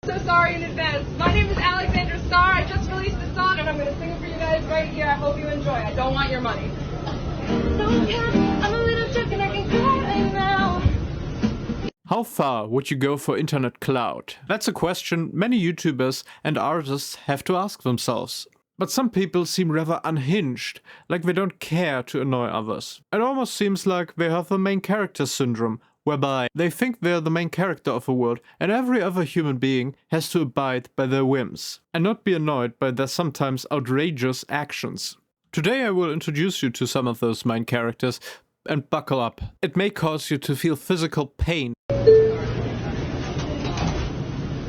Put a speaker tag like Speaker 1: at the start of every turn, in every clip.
Speaker 1: So sorry in advance. My name is Alexandra Starr. I just released a song and I'm going to sing it for you guys right here. I hope you enjoy. I don't want your money. I'm a little drunk and I can cry right now.
Speaker 2: How far would you go for internet clout? That's a question many YouTubers and artists have to ask themselves. But some people seem rather unhinged, like they don't care to annoy others. It almost seems like they have the main character syndrome, whereby they think they're the main character of a world and every other human being has to abide by their whims and not be annoyed by their sometimes outrageous actions. Today I will introduce you to some of those main characters, and buckle up. It may cause you to feel physical pain.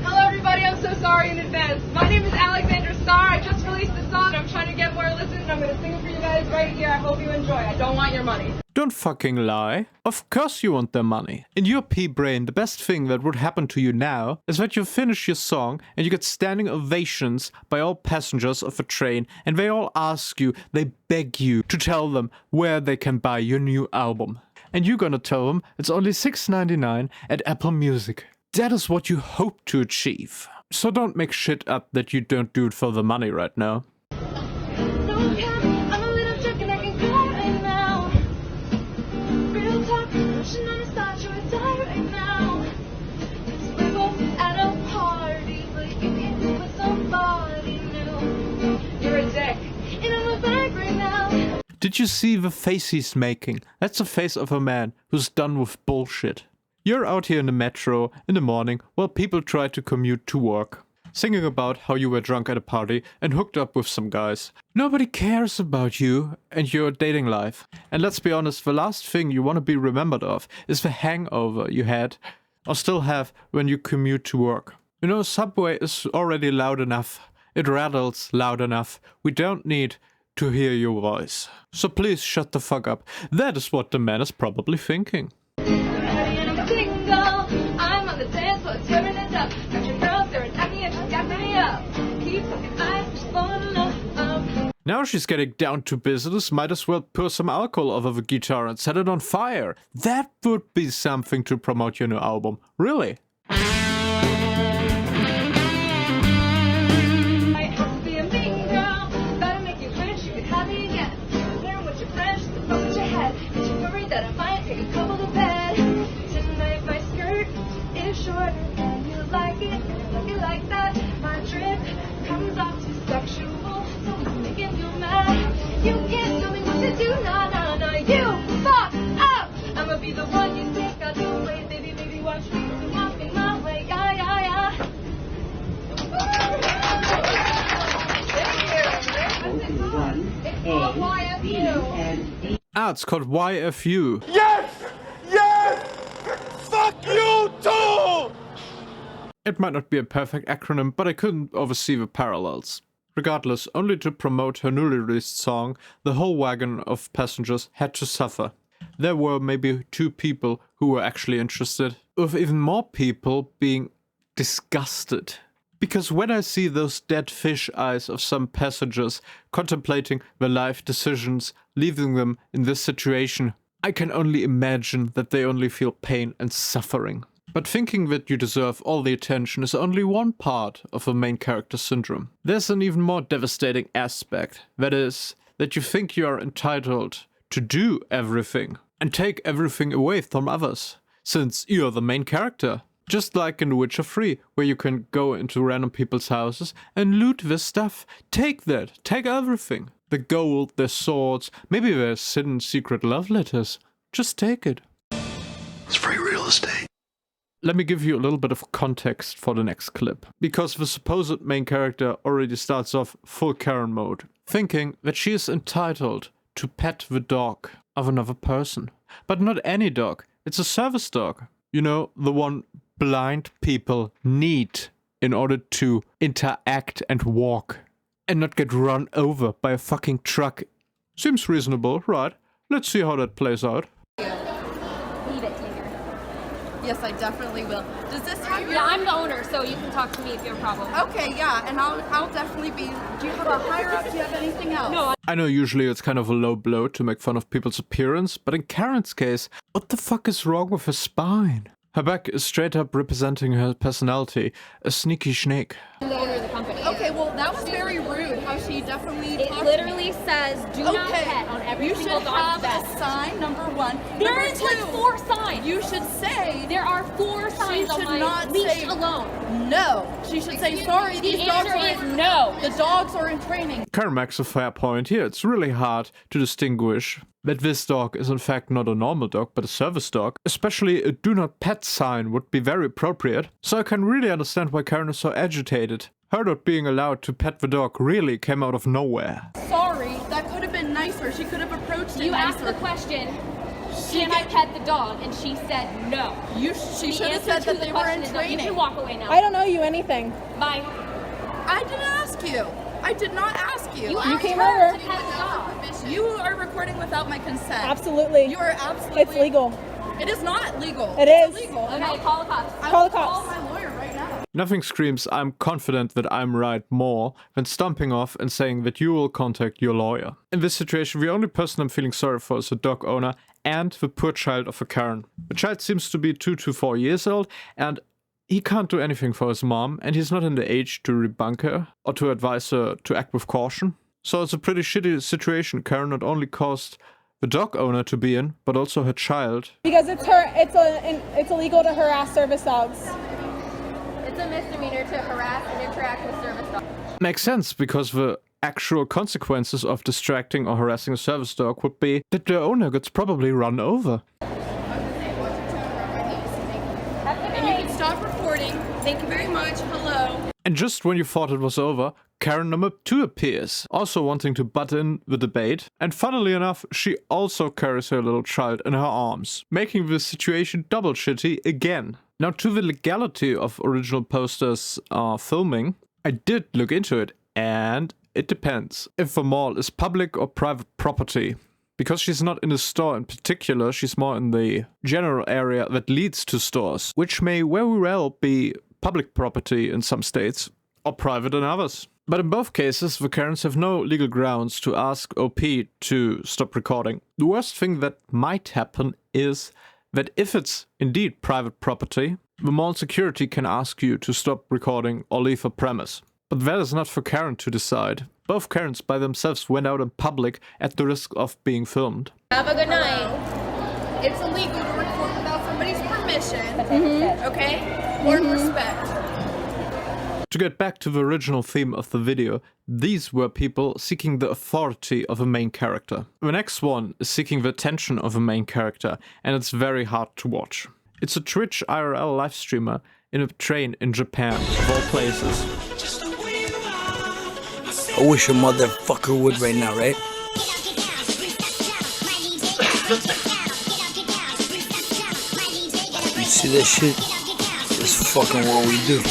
Speaker 1: Hello everybody, I'm so sorry in advance. My name is Alexandra Starr. I just released a song. I'm trying to get more listens and I'm going to sing it for you guys right here. I hope you enjoy. I don't want your money.
Speaker 2: Don't fucking lie. Of course you want their money. In your pea-brain, the best thing that would happen to you now is that you finish your song and you get standing ovations by all passengers of a train, and they all ask you, they beg you to tell them where they can buy your new album. And you're gonna tell them it's only $6.99 at Apple Music. That is what you hope to achieve. So don't make shit up that you don't do it for the money right now. Did you see the face he's making? That's the face of a man who's done with bullshit. You're out here in the metro in the morning while people try to commute to work, singing about how you were drunk at a party and hooked up with some guys. Nobody cares about you and your dating life. And let's be honest, the last thing you want to be remembered of is the hangover you had or still have when you commute to work. You know, Subway is already loud enough. It rattles loud enough. We don't need to hear your voice. So please shut the fuck up. That is what the man is probably thinking. Now she's getting down to business, might as well pour some alcohol over the guitar and set it on fire. That would be something to promote your new album. Really?
Speaker 1: You can't tell me what to do, nah, nah, nah, you fuck up! I'ma be the one you think I'll do, wait, baby, baby, watch me, and walk me my way, yeah, yeah, yeah. It's called YFU.
Speaker 2: Ah, it's called YFU.
Speaker 3: Yes! Yes! Fuck you too!
Speaker 2: It might not be a perfect acronym, but I couldn't oversee the parallels. Regardless, only to promote her newly released song, the whole wagon of passengers had to suffer. There were maybe 2 people who were actually interested, with even more people being disgusted. Because when I see those dead fish eyes of some passengers contemplating their life decisions, leaving them in this situation, I can only imagine that they only feel pain and suffering. But thinking that you deserve all the attention is only one part of the main character syndrome. There's an even more devastating aspect, that is, that you think you are entitled to do everything and take everything away from others, since you're the main character. Just like in The Witcher 3, where you can go into random people's houses and loot their stuff. Take that, take everything. The gold, their swords, maybe their hidden secret love letters. Just take it.
Speaker 3: It's free real estate.
Speaker 2: Let me give you a little bit of context for the next clip, because the supposed main character already starts off full Karen mode, thinking that she is entitled to pet the dog of another person. But not any dog, it's a service dog. You know, the one blind people need in order to interact and walk, and not get run over by a fucking truck. Seems reasonable, right? Let's see how that plays out.
Speaker 4: Yes, I definitely will. Does this have your...
Speaker 5: Yeah, I'm the owner, so you can talk to me if you have a problem.
Speaker 4: Okay, yeah, and I'll definitely be... Do you have a higher up? Do you have anything else?
Speaker 5: No.
Speaker 2: I know usually it's kind of a low blow to make fun of people's appearance, but in Karen's case, what the fuck is wrong with her spine? Her back is straight up representing her personality, a sneaky snake.
Speaker 5: The owner of the company.
Speaker 4: Okay, well, that was very rude how she definitely
Speaker 5: It
Speaker 4: talked
Speaker 5: literally says, do not
Speaker 4: Okay,
Speaker 5: pet on every
Speaker 4: you
Speaker 5: single
Speaker 4: should
Speaker 5: dog's
Speaker 4: have
Speaker 5: bed.
Speaker 4: a sign, number one.
Speaker 5: There
Speaker 4: Number
Speaker 5: is like
Speaker 4: two,
Speaker 5: 4 signs.
Speaker 4: You should say,
Speaker 5: There are 4 signs on
Speaker 4: should
Speaker 5: my
Speaker 4: not
Speaker 5: leash
Speaker 4: say-
Speaker 5: alone.
Speaker 4: no. She should say, sorry,
Speaker 5: The
Speaker 4: these dogs
Speaker 5: answer
Speaker 4: are
Speaker 5: is no.
Speaker 4: The dogs are in training.
Speaker 2: Karen makes a fair point here. It's really hard to distinguish that this dog is in fact not a normal dog, but a service dog. Especially a do not pet sign would be very appropriate. So I can really understand why Karen is so agitated. Her not being allowed to pet the dog really came out of nowhere.
Speaker 4: Sorry, that could have been nicer. She could have approached it
Speaker 5: You
Speaker 4: nicer.
Speaker 5: asked the question, can I pet the dog? And she said no.
Speaker 4: She
Speaker 5: The
Speaker 4: should have
Speaker 5: answer
Speaker 4: said
Speaker 5: to
Speaker 4: that
Speaker 5: the
Speaker 4: they were
Speaker 5: question
Speaker 4: in
Speaker 5: is no. You
Speaker 4: training.
Speaker 5: can walk away now.
Speaker 6: I don't know you anything.
Speaker 5: Bye.
Speaker 4: I didn't ask you. I did not ask you.
Speaker 5: You asked
Speaker 6: came
Speaker 5: her
Speaker 6: over.
Speaker 5: to pet the dog.
Speaker 4: You are recording without my consent.
Speaker 6: Absolutely.
Speaker 4: You are absolutely.
Speaker 6: It's legal.
Speaker 4: It is not legal.
Speaker 6: It
Speaker 4: It's
Speaker 6: is.
Speaker 4: illegal.
Speaker 5: Okay, call the cops.
Speaker 4: I
Speaker 6: Call
Speaker 4: will
Speaker 6: the cops.
Speaker 4: call my lawyer right now.
Speaker 2: Nothing screams I'm confident that I'm right more than stomping off and saying that you will contact your lawyer. In this situation, the only person I'm feeling sorry for is the dog owner and the poor child of a Karen. The child seems to be 2 to 4 years old and he can't do anything for his mom, and he's not in the age to rebuke her or to advise her to act with caution. So it's a pretty shitty situation Karen not only caused the dog owner to be in, but also her child.
Speaker 6: Because it's illegal to harass service dogs.
Speaker 5: It's a misdemeanor to harass and interact with service dogs.
Speaker 2: Makes sense, because the actual consequences of distracting or harassing a service dog would be that the owner gets probably run over.
Speaker 4: And you can stop recording. Thank you very much. Hello.
Speaker 2: And just when you thought it was over, Karen number 2 appears, also wanting to butt in the debate. And funnily enough, she also carries her little child in her arms, making the situation double shitty again. Now, to the legality of original posters filming, I did look into it, and it depends if the mall is public or private property. Because she's not in a store in particular, she's more in the general area that leads to stores, which may very well be public property in some states, or private in others. But in both cases, the Karens have no legal grounds to ask OP to stop recording. The worst thing that might happen is that if it's indeed private property, the mall security can ask you to stop recording or leave a premise. But that is not for Karen to decide. Both Karens by themselves went out in public at the risk of being filmed.
Speaker 5: Have a good night.
Speaker 4: It's illegal to record without somebody's permission. Okay? Word respect.
Speaker 2: To get back to the original theme of the video, these were people seeking the authority of a main character. The next one is seeking the attention of a main character, and it's very hard to watch. It's a Twitch IRL live streamer in a train in Japan, of all places.
Speaker 7: I wish a motherfucker would right now, right? You see that shit? It's fucking what we do.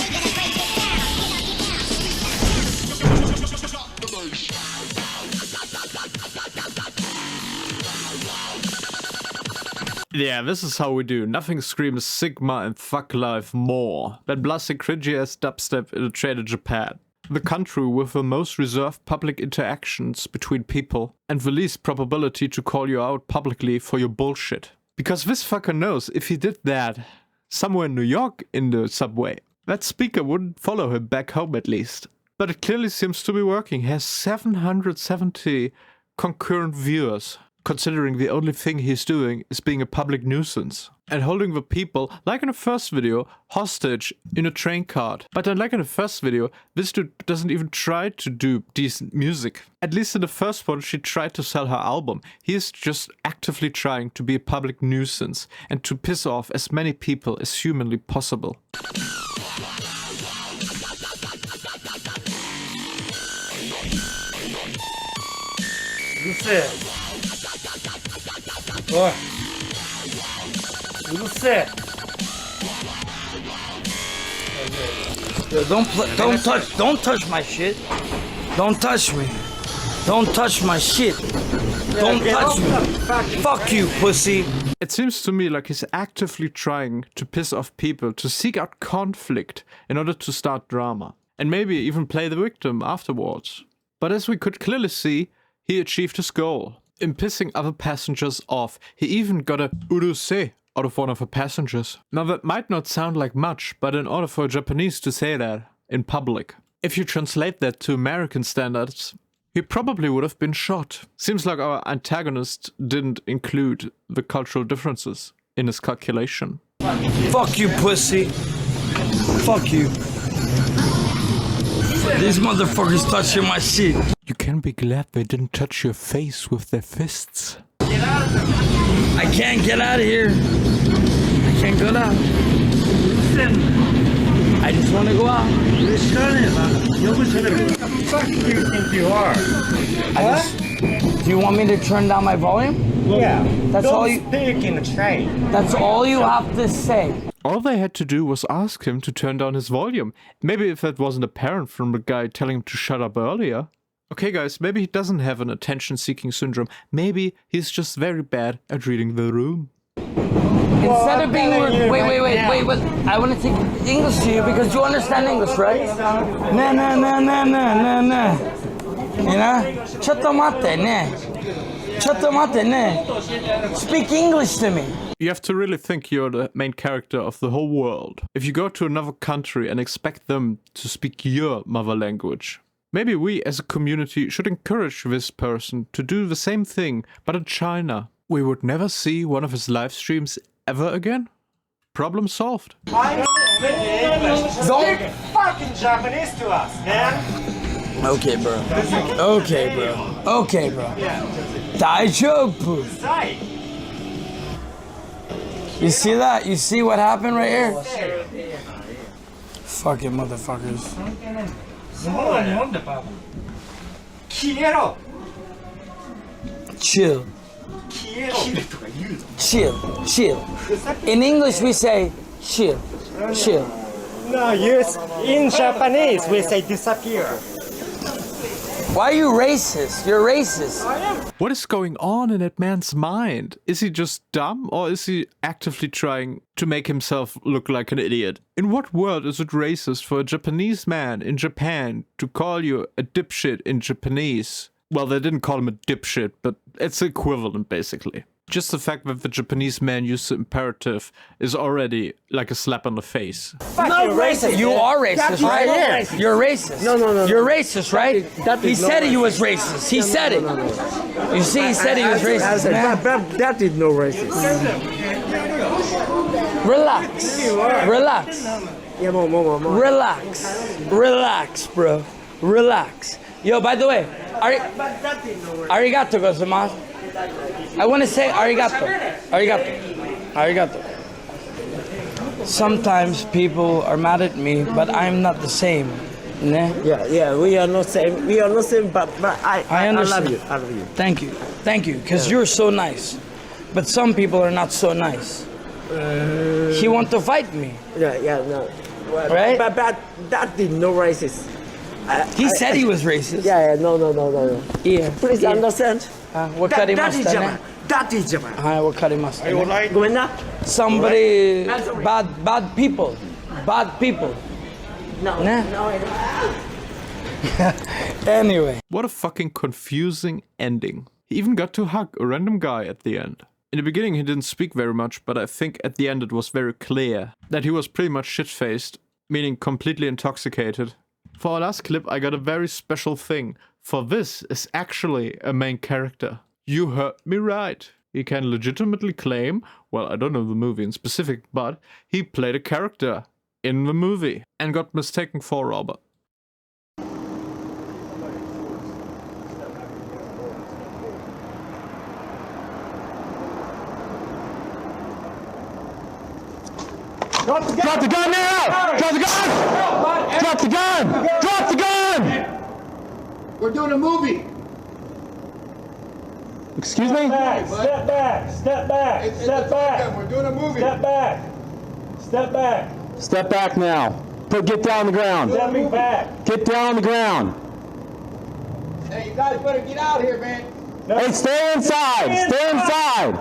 Speaker 2: Yeah, this is how we do. Nothing screams Sigma and fuck life more than blasting cringy ass dubstep in a train in Japan. The country with the most reserved public interactions between people and the least probability to call you out publicly for your bullshit. Because this fucker knows if he did that somewhere in New York in the subway, that speaker wouldn't follow him back home at least. But it clearly seems to be working. He has 770 concurrent viewers, considering the only thing he's doing is being a public nuisance and holding the people, like in the first video, hostage in a train cart. But unlike in the first video, this dude doesn't even try to do decent music. At least in the first one, she tried to sell her album. He is just actively trying to be a public nuisance and to piss off as many people as humanly possible.
Speaker 7: Você. Ó. Você. Yo, don't touch my shit. Don't touch me. Don't touch my shit. Don't touch me. Fuck you, pussy.
Speaker 2: It seems to me like he's actively trying to piss off people, to seek out conflict in order to start drama, and maybe even play the victim afterwards. But as we could clearly see, he achieved his goal. In pissing other passengers off, he even got a uruse out of one of her passengers. Now that might not sound like much, but in order for a Japanese to say that in public, if you translate that to American standards, he probably would have been shot. Seems like our antagonist didn't include the cultural differences in his calculation.
Speaker 7: Fuck you, pussy. Fuck you. These motherfuckers touching my shit.
Speaker 2: You can be glad they didn't touch your face with their fists.
Speaker 7: I can't get out of here. I can't go out. I just want to go out.
Speaker 8: Who the fuck do you think you are?
Speaker 7: Do you want me to turn down my volume?
Speaker 8: Yeah.
Speaker 7: That's
Speaker 8: Don't
Speaker 7: all you.
Speaker 8: speak in the train.
Speaker 7: That's all you have to say.
Speaker 2: All they had to do was ask him to turn down his volume. Maybe if that wasn't apparent from the guy telling him to shut up earlier. Okay guys, maybe he doesn't have an attention-seeking syndrome. Maybe he's just very bad at reading the room.
Speaker 7: Instead of being wait. I want to take English to you because you understand English, right? Nah. You know? Chattomate, ne. Speak English to me.
Speaker 2: You have to really think you're the main character of the whole world. If you go to another country and expect them to speak your mother language, maybe we as a community should encourage this person to do the same thing, but in China. We would never see one of his live streams ever again? Problem solved.
Speaker 8: I'm Don't fucking Japanese to us, man.
Speaker 7: Okay, bro. Okay, bro. Daijoubu. You see that? You see what happened right here? Fucking motherfuckers. Chill. Chill. In English we say chill.
Speaker 8: No, in Japanese we say disappear.
Speaker 7: Why are you racist? You're racist.
Speaker 2: What is going on in that man's mind? Is he just dumb, or is he actively trying to make himself look like an idiot? In what world is it racist for a Japanese man in Japan to call you a dipshit in Japanese? Well, they didn't call him a dipshit, but it's equivalent, basically. Just the fact that the Japanese man used the imperative is already like a slap on the face.
Speaker 8: No racist.
Speaker 7: You are racist, right?
Speaker 8: Racist.
Speaker 7: You're racist.
Speaker 8: No.
Speaker 7: You're racist, right? He said he was racist. He said it. You see, he said he was racist, man.
Speaker 8: That is no racist.
Speaker 7: Relax. Relax, bro. Relax. Yo, by the way, arigato gozaimasu. I want to say arigato. Sometimes people are mad at me, but I'm not the same. Ne?
Speaker 8: Yeah, we are not same. But I love you. I love you.
Speaker 7: Thank you, because you're so nice. But some people are not so nice. He want to fight me.
Speaker 8: Yeah, no. Well,
Speaker 7: Right?
Speaker 8: But that is no racist.
Speaker 7: He said he was racist.
Speaker 8: Yeah, no.
Speaker 7: Yeah.
Speaker 8: Please understand. That is Japan. That is Japan.
Speaker 7: Somebody, bad people.
Speaker 8: No.
Speaker 7: Anyway.
Speaker 2: What a fucking confusing ending. He even got to hug a random guy at the end. In the beginning he didn't speak very much, but I think at the end it was very clear that he was pretty much shit-faced, meaning completely intoxicated. For our last clip I got a very special thing, for this is actually a main character. You heard me right. He can legitimately claim, well, I don't know the movie in specific, but he played a character in the movie and got mistaken for a robber.
Speaker 3: Drop the gun now! Drop the gun! Drop the gun! Drop the gun! We're doing a movie. Excuse me?
Speaker 8: Step back.
Speaker 3: We're doing a movie.
Speaker 8: Step back.
Speaker 3: Step back now. Get down on the ground.
Speaker 8: Stepping back.
Speaker 3: Get down on the ground.
Speaker 9: Hey, you guys better get out here, man.
Speaker 3: Hey, stay inside. Stay inside.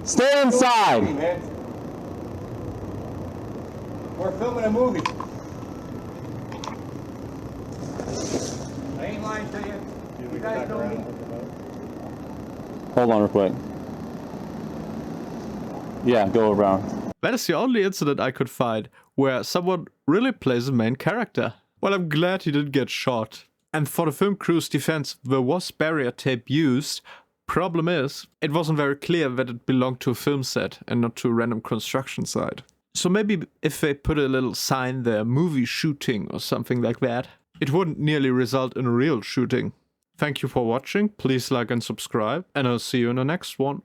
Speaker 3: Stay inside.
Speaker 9: We're filming a movie. I ain't lying to you. You guys know me.
Speaker 3: Hold on real quick. Yeah, go around.
Speaker 2: That is the only incident I could find where someone really plays the main character. Well, I'm glad he didn't get shot. And for the film crew's defense, there was barrier tape used. Problem is, it wasn't very clear that it belonged to a film set and not to a random construction site. So maybe if they put a little sign there, movie shooting or something like that, it wouldn't nearly result in a real shooting. Thank you for watching, please like and subscribe, and I'll see you in the next one.